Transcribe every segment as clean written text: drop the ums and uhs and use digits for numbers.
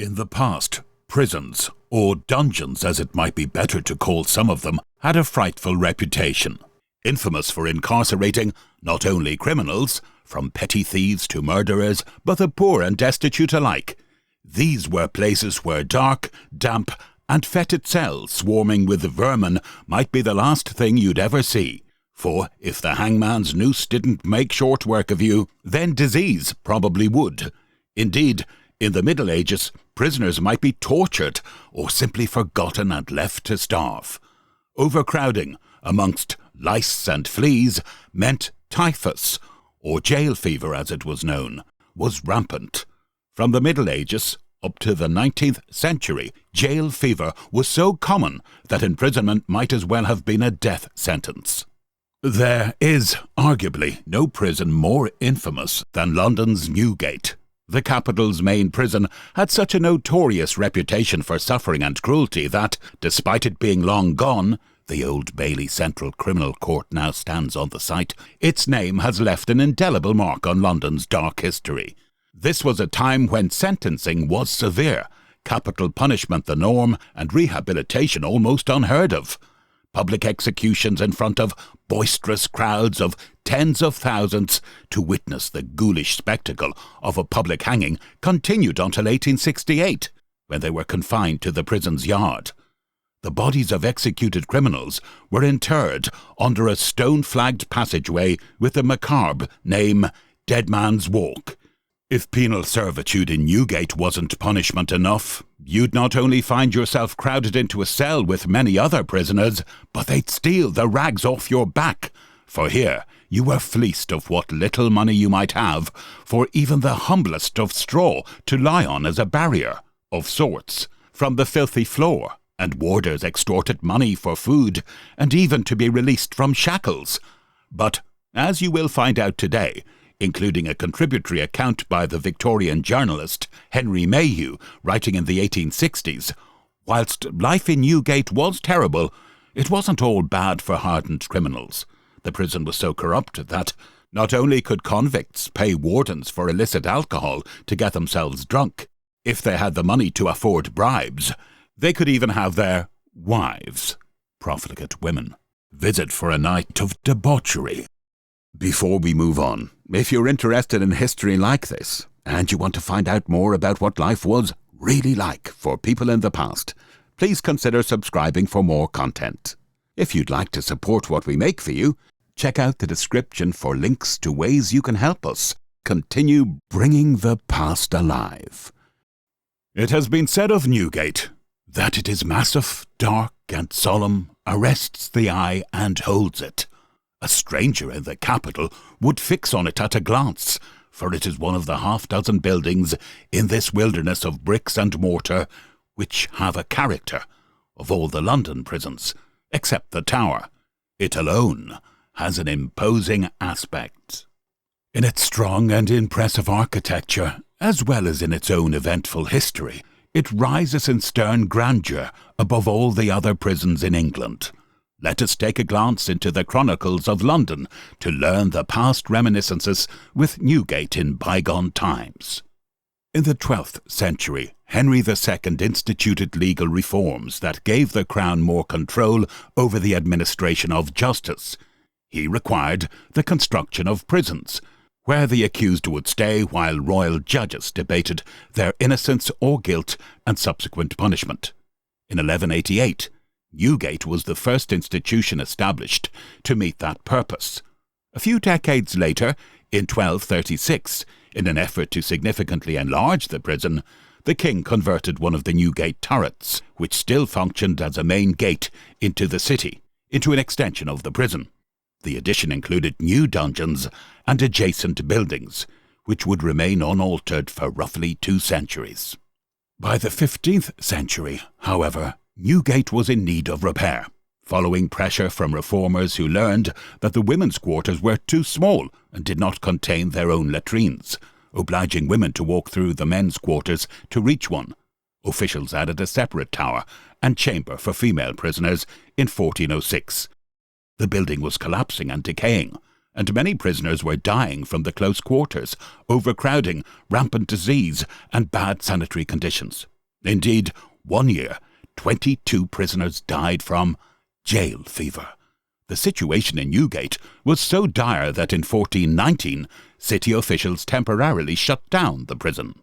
In the past, prisons, or dungeons as it might be better to call some of them, had a frightful reputation. Infamous for incarcerating not only criminals, from petty thieves to murderers, but the poor and destitute alike. These were places where dark, damp, and fetid cells swarming with vermin might be the last thing you'd ever see. For if the hangman's noose didn't make short work of you, then disease probably would. Indeed, in the Middle Ages, prisoners might be tortured or simply forgotten and left to starve. Overcrowding amongst lice and fleas meant typhus, or jail fever as it was known, was rampant. From the Middle Ages up to the 19th century, jail fever was so common that imprisonment might as well have been a death sentence. There is, arguably, no prison more infamous than London's Newgate. The capital's main prison had such a notorious reputation for suffering and cruelty that, despite it being long gone, the Old Bailey Central Criminal Court now stands on the site, its name has left an indelible mark on London's dark history. This was a time when sentencing was severe, capital punishment the norm, and rehabilitation almost unheard of. Public executions in front of boisterous crowds of tens of thousands to witness the ghoulish spectacle of a public hanging continued until 1868, when they were confined to the prison's yard. The bodies of executed criminals were interred under a stone-flagged passageway with the macabre name Dead Man's Walk. If penal servitude in Newgate wasn't punishment enough, you'd not only find yourself crowded into a cell with many other prisoners, but they'd steal the rags off your back. For here you were fleeced of what little money you might have, for even the humblest of straw to lie on as a barrier, of sorts, from the filthy floor, and warders extorted money for food, and even to be released from shackles. But, as you will find out today, including a contributory account by the Victorian journalist Henry Mayhew, writing in the 1860s, whilst life in Newgate was terrible, it wasn't all bad for hardened criminals. The prison was so corrupt that not only could convicts pay wardens for illicit alcohol to get themselves drunk, if they had the money to afford bribes, they could even have their wives, profligate women, visit for a night of debauchery. Before we move on, if you're interested in history like this, and you want to find out more about what life was really like for people in the past, please consider subscribing for more content. If you'd like to support what we make for you, check out the description for links to ways you can help us continue bringing the past alive. It has been said of Newgate that it is massive, dark, and solemn, arrests the eye and holds it. A stranger in the capital would fix on it at a glance, for it is one of the half-dozen buildings in this wilderness of bricks and mortar which have a character of all the London prisons, except the Tower. It alone has an imposing aspect. In its strong and impressive architecture, as well as in its own eventful history, it rises in stern grandeur above all the other prisons in England. Let us take a glance into the chronicles of London to learn the past reminiscences with Newgate in bygone times. In the 12th century, Henry II instituted legal reforms that gave the Crown more control over the administration of justice. He required the construction of prisons, where the accused would stay while royal judges debated their innocence or guilt and subsequent punishment. In 1188, Newgate was the first institution established to meet that purpose. A few decades later, in 1236, in an effort to significantly enlarge the prison, the king converted one of the Newgate turrets, which still functioned as a main gate into the city, into an extension of the prison. The addition included new dungeons and adjacent buildings, which would remain unaltered for roughly 2 centuries. By the 15th century, however, Newgate was in need of repair, following pressure from reformers who learned that the women's quarters were too small and did not contain their own latrines, obliging women to walk through the men's quarters to reach one. Officials added a separate tower and chamber for female prisoners in 1406. The building was collapsing and decaying, and many prisoners were dying from the close quarters, overcrowding, rampant disease, and bad sanitary conditions. Indeed, one year, 22 prisoners died from jail fever. The situation in Newgate was so dire that in 1419, city officials temporarily shut down the prison.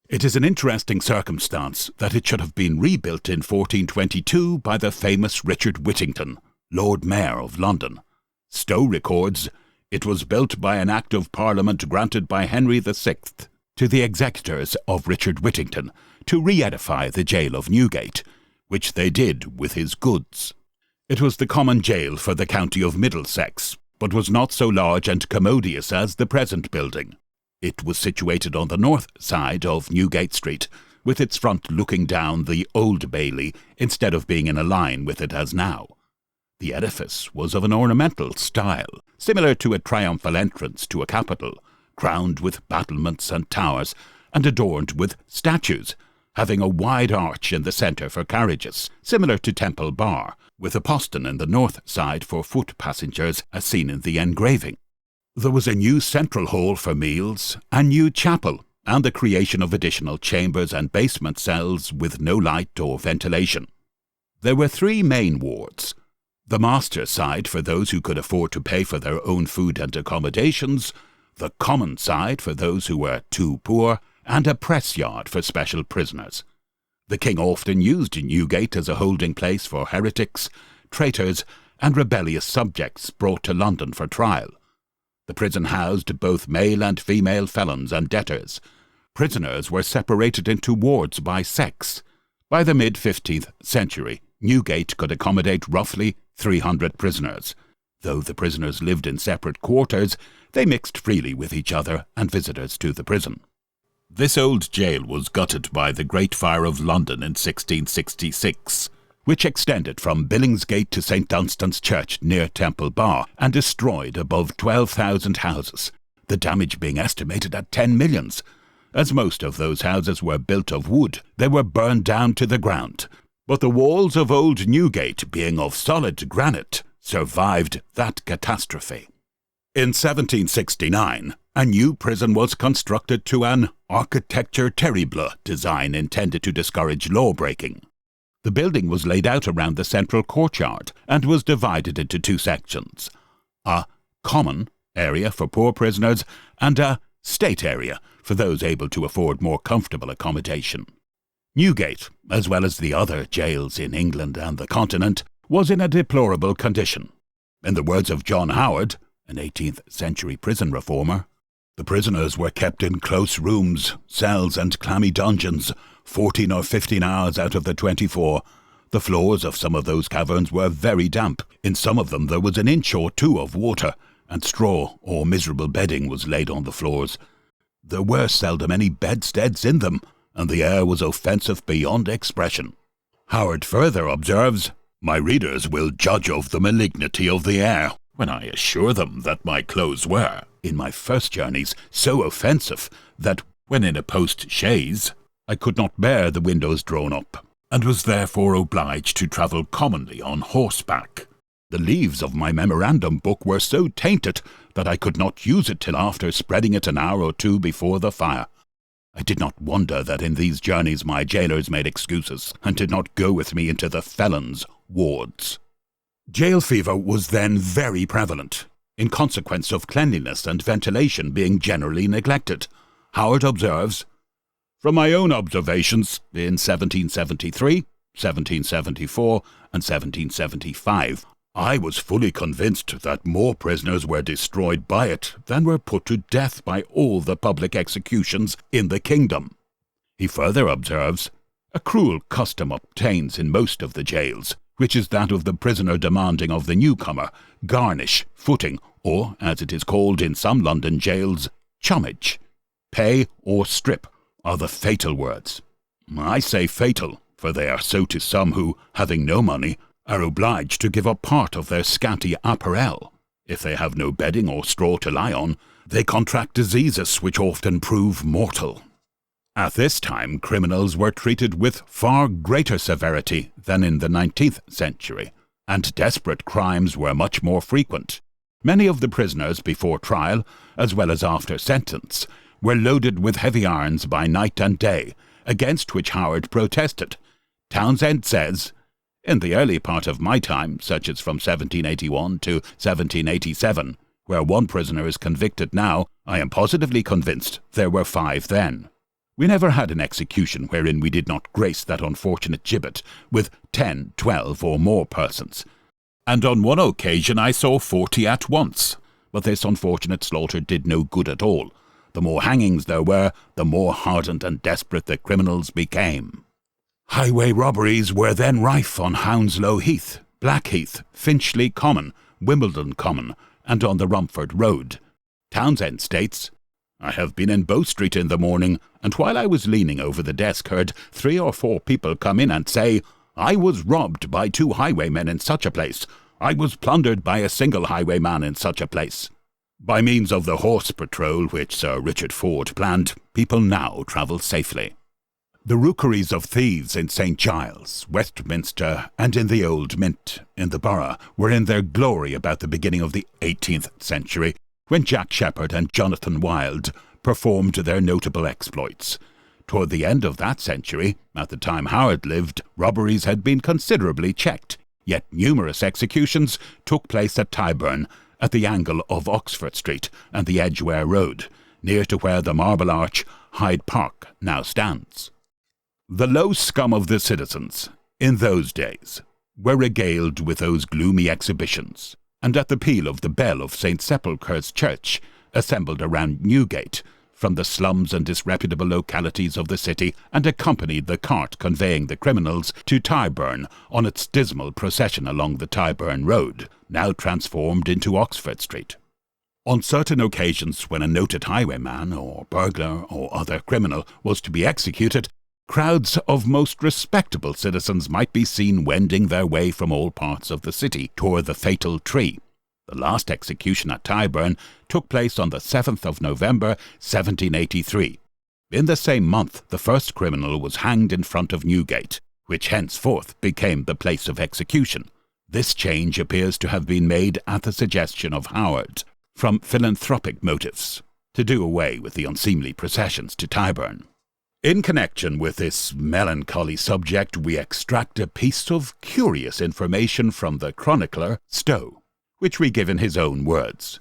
It is an interesting circumstance that it should have been rebuilt in 1422 by the famous Richard Whittington, Lord Mayor of London. Stowe records, "It was built by an Act of Parliament granted by Henry VI to the executors of Richard Whittington to re-edify the jail of Newgate, which they did with his goods." It was the common jail for the county of Middlesex, but was not so large and commodious as the present building. It was situated on the north side of Newgate Street, with its front looking down the Old Bailey instead of being in a line with it as now. The edifice was of an ornamental style, similar to a triumphal entrance to a capital, crowned with battlements and towers, and adorned with statues, having a wide arch in the centre for carriages, similar to Temple Bar, with a postern in the north side for foot passengers as seen in the engraving. There was a new central hall for meals, a new chapel, and the creation of additional chambers and basement cells with no light or ventilation. There were 3 main wards: the master's side for those who could afford to pay for their own food and accommodations, the common side for those who were too poor, and a press yard for special prisoners. The king often used Newgate as a holding place for heretics, traitors, and rebellious subjects brought to London for trial. The prison housed both male and female felons and debtors. Prisoners were separated into wards by sex. By the mid-15th century, Newgate could accommodate roughly 300 prisoners. Though the prisoners lived in separate quarters, they mixed freely with each other and visitors to the prison. This old jail was gutted by the Great Fire of London in 1666, which extended from Billingsgate to St. Dunstan's Church near Temple Bar and destroyed above 12,000 houses, the damage being estimated at 10 millions. As most of those houses were built of wood, they were burned down to the ground, but the walls of old Newgate, being of solid granite, survived that catastrophe. In 1769, a new prison was constructed to an architecture terrible design intended to discourage law-breaking. The building was laid out around the central courtyard and was divided into 2 sections: a common area for poor prisoners and a state area for those able to afford more comfortable accommodation. Newgate, as well as the other jails in England and the continent, was in a deplorable condition. In the words of John Howard, an 18th-century prison reformer, "The prisoners were kept in close rooms, cells and clammy dungeons, 14 or 15 hours out of the 24. The floors of some of those caverns were very damp. In some of them there was an inch or 2 of water, and straw or miserable bedding was laid on the floors. There were seldom any bedsteads in them, and the air was offensive beyond expression." Howard further observes, "My readers will judge of the malignity of the air when I assure them that my clothes were, in my first journeys, so offensive that, when in a post-chaise, I could not bear the windows drawn up, and was therefore obliged to travel commonly on horseback. The leaves of my memorandum book were so tainted that I could not use it till after spreading it an hour or 2 before the fire. I did not wonder that in these journeys my jailers made excuses, and did not go with me into the felons' wards." Jail fever was then very prevalent, in consequence of cleanliness and ventilation being generally neglected. Howard observes, "From my own observations in 1773, 1774, and 1775, I was fully convinced that more prisoners were destroyed by it than were put to death by all the public executions in the kingdom." He further observes, "A cruel custom obtains in most of the jails, which is that of the prisoner demanding of the newcomer garnish, footing, or, as it is called in some London jails, chummage. Pay or strip are the fatal words. I say fatal, for they are so to some who, having no money, are obliged to give up part of their scanty apparel. If they have no bedding or straw to lie on, they contract diseases which often prove mortal." At this time, criminals were treated with far greater severity than in the 19th century, and desperate crimes were much more frequent. Many of the prisoners before trial, as well as after sentence, were loaded with heavy irons by night and day, against which Howard protested. Townsend says, "In the early part of my time, such as from 1781 to 1787, where one prisoner is convicted now, I am positively convinced there were 5 then. We never had an execution wherein we did not grace that unfortunate gibbet with 10, 12, or more persons. And on one occasion I saw 40 at once, but this unfortunate slaughter did no good at all. The more hangings there were, the more hardened and desperate the criminals became." Highway robberies were then rife on Hounslow Heath, Blackheath, Finchley Common, Wimbledon Common, and on the Rumford Road. Townsend states, "I have been in Bow Street in the morning, and while I was leaning over the desk heard 3 or 4 people come in and say, 'I was robbed by 2 highwaymen in such a place. I was plundered by a single highwayman in such a place.'" By means of the horse patrol which Sir Richard Ford planned, people now travel safely. The rookeries of thieves in St. Giles, Westminster, and in the Old Mint in the Borough were in their glory about the beginning of the 18th century, when Jack Sheppard and Jonathan Wild performed their notable exploits. Toward the end of that century, at the time Howard lived, robberies had been considerably checked, yet numerous executions took place at Tyburn, at the angle of Oxford Street and the Edgware Road, near to where the Marble Arch, Hyde Park, now stands. The low scum of the citizens, in those days, were regaled with those gloomy exhibitions, and at the peal of the bell of St. Sepulchre's Church, assembled around Newgate, from the slums and disreputable localities of the city, and accompanied the cart conveying the criminals to Tyburn on its dismal procession along the Tyburn Road, now transformed into Oxford Street. On certain occasions when a noted highwayman, or burglar, or other criminal was to be executed, crowds of most respectable citizens might be seen wending their way from all parts of the city toward the fatal tree. The last execution at Tyburn took place on the 7th of November, 1783. In the same month, the first criminal was hanged in front of Newgate, which henceforth became the place of execution. This change appears to have been made at the suggestion of Howard, from philanthropic motives, to do away with the unseemly processions to Tyburn. In connection with this melancholy subject, we extract a piece of curious information from the chronicler Stowe, which we give in his own words.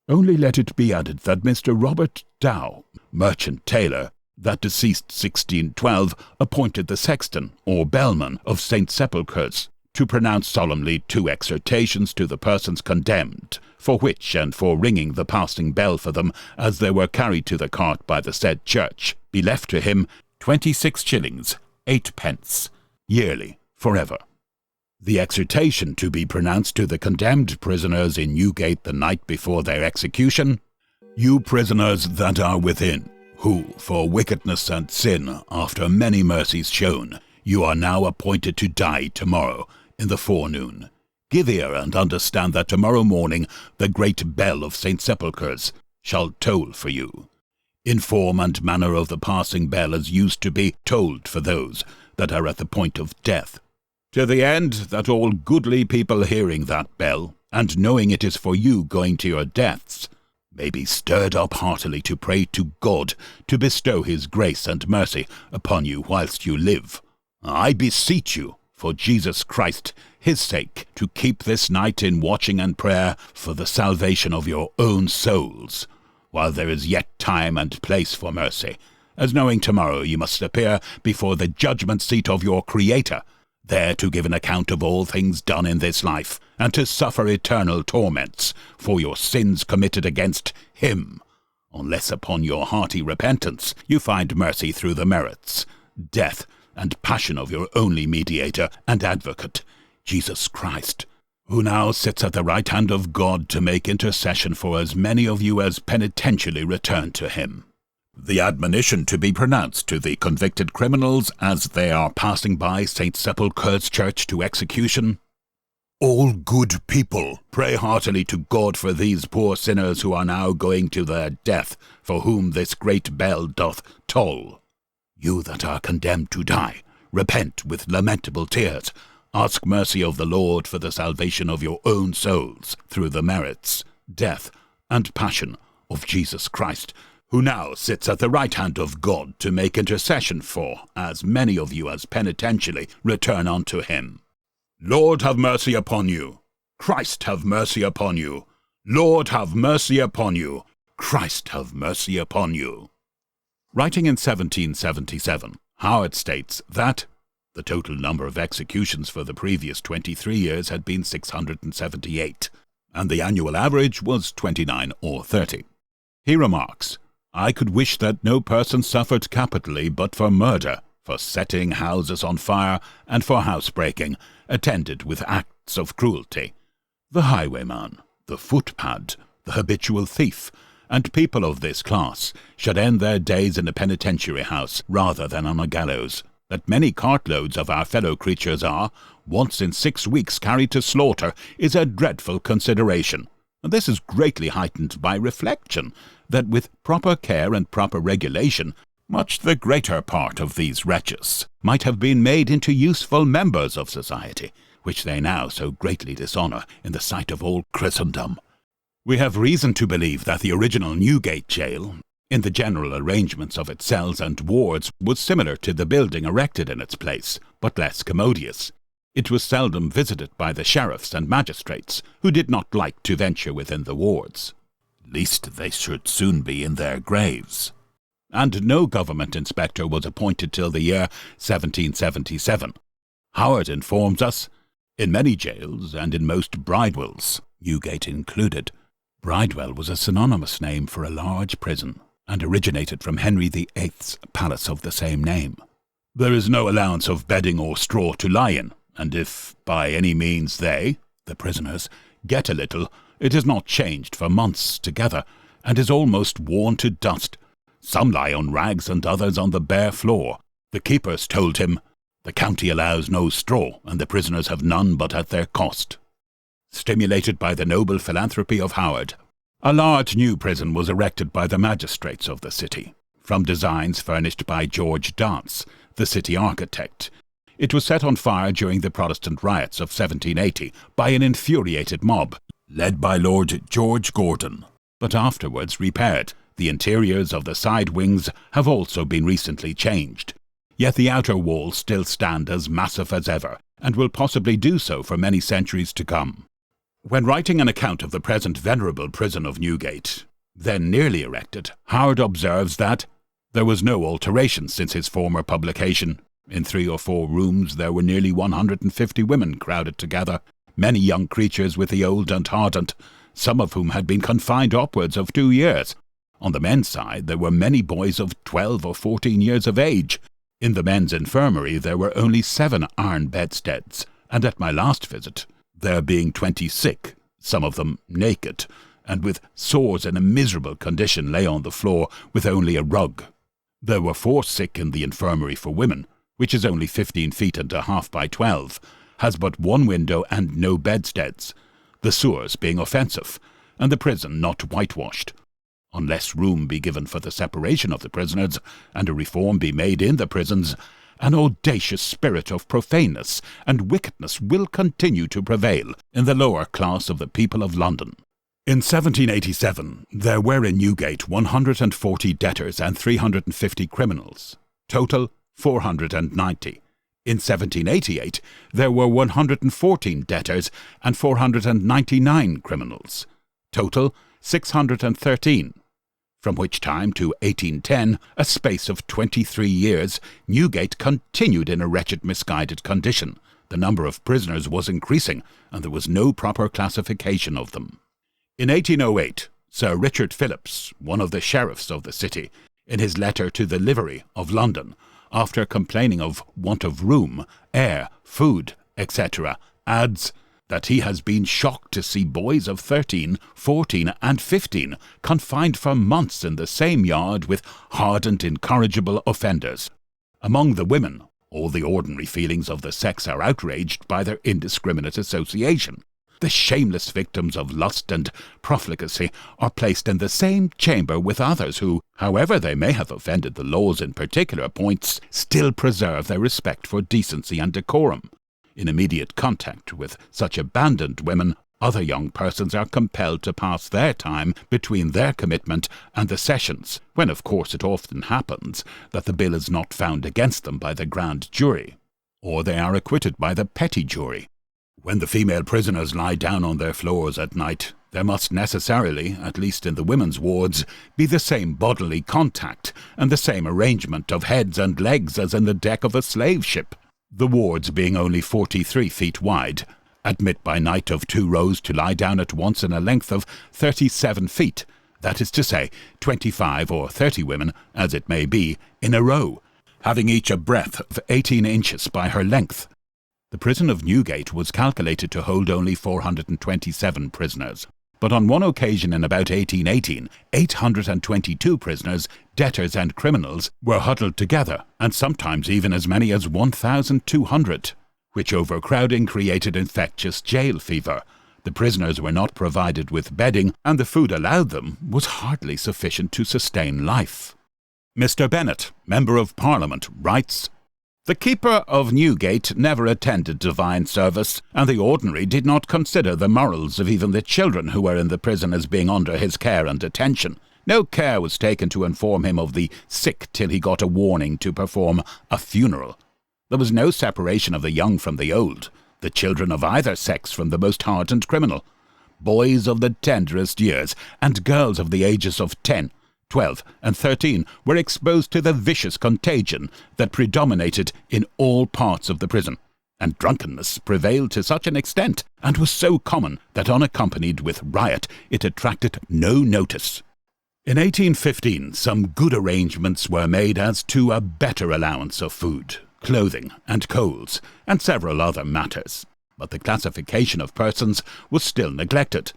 "Only let it be added that Mr. Robert Dow, merchant tailor, that deceased 1612, appointed the sexton, or bellman, of St. Sepulchre's, to pronounce solemnly 2 exhortations to the persons condemned, for which and for ringing the passing bell for them as they were carried to the cart by the said church, be left to him 26 shillings, 8 pence, yearly, forever. The exhortation to be pronounced to the condemned prisoners in Newgate the night before their execution: 'You prisoners that are within, who, for wickedness and sin, after many mercies shown, you are now appointed to die tomorrow, in the forenoon. Give ear and understand that tomorrow morning the great bell of St. Sepulchre's shall toll for you, in form and manner of the passing bell as used to be tolled for those that are at the point of death, to the end that all goodly people hearing that bell, and knowing it is for you going to your deaths, may be stirred up heartily to pray to God to bestow his grace and mercy upon you whilst you live. I beseech you, for Jesus Christ, his sake, to keep this night in watching and prayer for the salvation of your own souls, while there is yet time and place for mercy, as knowing tomorrow you must appear before the judgment seat of your Creator, there to give an account of all things done in this life, and to suffer eternal torments for your sins committed against him, unless upon your hearty repentance you find mercy through the merits, death, and passion of your only mediator and advocate, Jesus Christ, who now sits at the right hand of God to make intercession for as many of you as penitentially return to him. The admonition to be pronounced to the convicted criminals as they are passing by St. Sepulchre's Church to execution: All good people, pray heartily to God for these poor sinners who are now going to their death, for whom this great bell doth toll. You that are condemned to die, repent with lamentable tears. Ask mercy of the Lord for the salvation of your own souls through the merits, death, and passion of Jesus Christ, who now sits at the right hand of God to make intercession for as many of you as penitentially return unto him. Lord, have mercy upon you. Christ, have mercy upon you. Lord, have mercy upon you. Christ, have mercy upon you. Writing in 1777, Howard states that the total number of executions for the previous 23 years had been 678, and the annual average was 29 or 30. He remarks, I could wish that no person suffered capitally but for murder, for setting houses on fire, and for housebreaking, attended with acts of cruelty. The highwayman, the footpad, the habitual thief, and people of this class should end their days in a penitentiary house rather than on a gallows. That many cartloads of our fellow creatures are, once in 6 weeks, carried to slaughter is a dreadful consideration. And this is greatly heightened by reflection, that with proper care and proper regulation, much the greater part of these wretches might have been made into useful members of society, which they now so greatly dishonour in the sight of all Christendom. We have reason to believe that the original Newgate jail, in the general arrangements of its cells and wards, was similar to the building erected in its place, but less commodious. It was seldom visited by the sheriffs and magistrates, who did not like to venture within the wards, lest they should soon be in their graves. And no government inspector was appointed till the year 1777. Howard informs us, in many jails and in most bridewells, Newgate included, Bridewell was a synonymous name for a large prison, and originated from Henry VIII's palace of the same name. There is no allowance of bedding or straw to lie in, and if by any means they, the prisoners, get a little, it is not changed for months together, and is almost worn to dust. Some lie on rags and others on the bare floor. The keepers told him, the county allows no straw, and the prisoners have none but at their cost. Stimulated by the noble philanthropy of Howard, a large new prison was erected by the magistrates of the city, from designs furnished by George Dance, the city architect. It was set on fire during the Protestant riots of 1780 by an infuriated mob, led by Lord George Gordon, but afterwards repaired. The interiors of the side wings have also been recently changed, yet the outer walls still stand as massive as ever, and will possibly do so for many centuries to come. When writing an account of the present venerable prison of Newgate, then nearly erected, Howard observes that there was no alteration since his former publication. In 3 or 4 rooms there were nearly 150 women crowded together, many young creatures with the old and hardened, some of whom had been confined upwards of 2 years. On the men's side there were many boys of 12 or 14 years of age. In the men's infirmary there were only 7 iron bedsteads, and at my last visit, there being 20 sick, some of them naked, and with sores in a miserable condition, lay on the floor with only a rug. There were 4 sick in the infirmary for women, which is only 15 feet and a half by 12, has but 1 window and no bedsteads, the sewers being offensive, and the prison not whitewashed. Unless room be given for the separation of the prisoners, and a reform be made in the prisons, an audacious spirit of profaneness and wickedness will continue to prevail in the lower class of the people of London. In 1787 there were in Newgate 140 debtors and 350 criminals, total 490. In 1788 there were 114 debtors and 499 criminals, total 613. From which time to 1810, a space of 23 years, Newgate continued in a wretched misguided condition. The number of prisoners was increasing, and there was no proper classification of them. In 1808, Sir Richard Phillips, one of the sheriffs of the city, in his letter to the Livery of London, after complaining of want of room, air, food, etc., adds that he has been shocked to see boys of 13, 14, and 15 confined for months in the same yard with hardened, incorrigible offenders. Among the women, all the ordinary feelings of the sex are outraged by their indiscriminate association. The shameless victims of lust and profligacy are placed in the same chamber with others who, however they may have offended the laws in particular points, still preserve their respect for decency and decorum. In immediate contact with such abandoned women, other young persons are compelled to pass their time between their commitment and the sessions, when of course it often happens that the bill is not found against them by the grand jury, or they are acquitted by the petty jury. When the female prisoners lie down on their floors at night, there must necessarily, at least in the women's wards, be the same bodily contact and the same arrangement of heads and legs as in the deck of a slave ship. The wards being only 43 feet wide, admit by night of 2 rows to lie down at once in a length of 37 feet, that is to say, 25 or 30 women, as it may be, in a row, having each a breadth of 18 inches by her length. The prison of Newgate was calculated to hold only 427 prisoners, but on one occasion in about 1818, 822 prisoners, debtors and criminals, were huddled together, and sometimes even as many as 1,200, which overcrowding created infectious jail fever. The prisoners were not provided with bedding, and the food allowed them was hardly sufficient to sustain life. Mr. Bennett, Member of Parliament, writes, "The keeper of Newgate never attended divine service, and the ordinary did not consider the morals of even the children who were in the prison as being under his care and attention. No care was taken to inform him of the sick till he got a warning to perform a funeral. There was no separation of the young from the old, the children of either sex from the most hardened criminal. Boys of the tenderest years, and girls of the ages of 10, 12, and 13 were exposed to the vicious contagion that predominated in all parts of the prison, and drunkenness prevailed to such an extent, and was so common, that unaccompanied with riot it attracted no notice. In 1815 some good arrangements were made as to a better allowance of food, clothing, and coals, and several other matters, but the classification of persons was still neglected.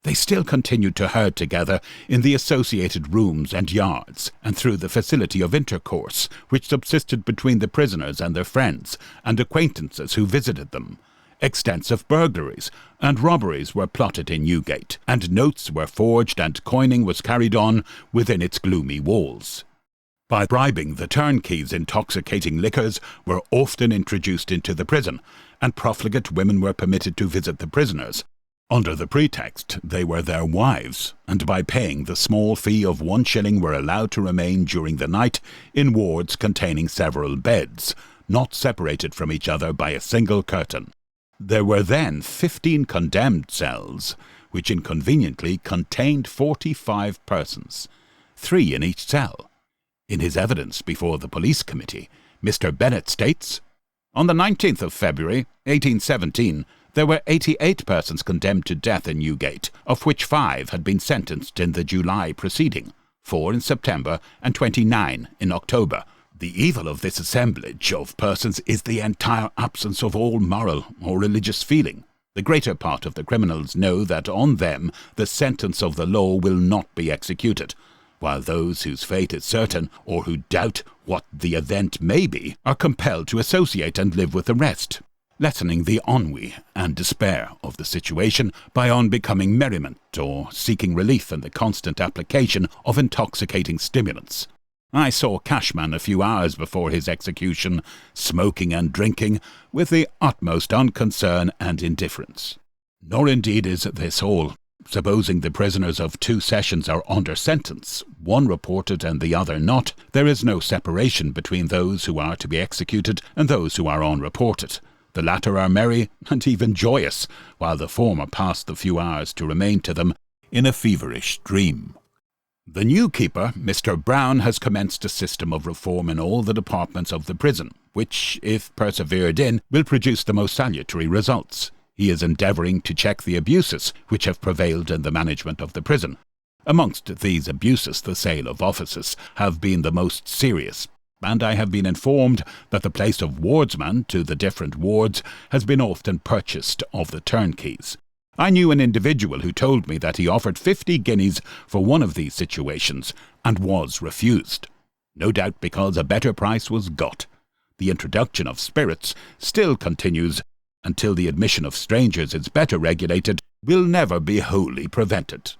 They still continued to herd together in the associated rooms and yards, and through the facility of intercourse which subsisted between the prisoners and their friends and acquaintances who visited them, extensive burglaries and robberies were plotted in Newgate, and notes were forged and coining was carried on within its gloomy walls. By bribing the turnkeys, intoxicating liquors were often introduced into the prison, and profligate women were permitted to visit the prisoners, under the pretext they were their wives, and by paying the small fee of 1 shilling were allowed to remain during the night in wards containing several beds, not separated from each other by a single curtain. There were then 15 condemned cells, which inconveniently contained 45 persons, 3 in each cell. In his evidence before the police committee, Mr. Bennett states, "On the 19th of February, 1817, there were 88 persons condemned to death in Newgate, of which 5 had been sentenced in the July preceding, 4 in September, and 29 in October. The evil of this assemblage of persons is the entire absence of all moral or religious feeling. The greater part of the criminals know that on them the sentence of the law will not be executed, while those whose fate is certain, or who doubt what the event may be, are compelled to associate and live with the rest, lessening the ennui and despair of the situation by unbecoming merriment or seeking relief in the constant application of intoxicating stimulants. I saw Cashman a few hours before his execution, smoking and drinking with the utmost unconcern and indifference. Nor indeed is this all. Supposing the prisoners of 2 sessions are under sentence, one reported and the other not, there is no separation between those who are to be executed and those who are unreported. The latter are merry and even joyous, while the former pass the few hours to remain to them in a feverish dream. The new keeper, Mr. Brown, has commenced a system of reform in all the departments of the prison, which, if persevered in, will produce the most salutary results. He is endeavouring to check the abuses which have prevailed in the management of the prison. Amongst these abuses the sale of offices have been the most serious, and I have been informed that the place of wardsman to the different wards has been often purchased of the turnkeys. I knew an individual who told me that he offered 50 guineas for one of these situations, and was refused, no doubt because a better price was got. The introduction of spirits still continues, until the admission of strangers is better regulated, will never be wholly prevented.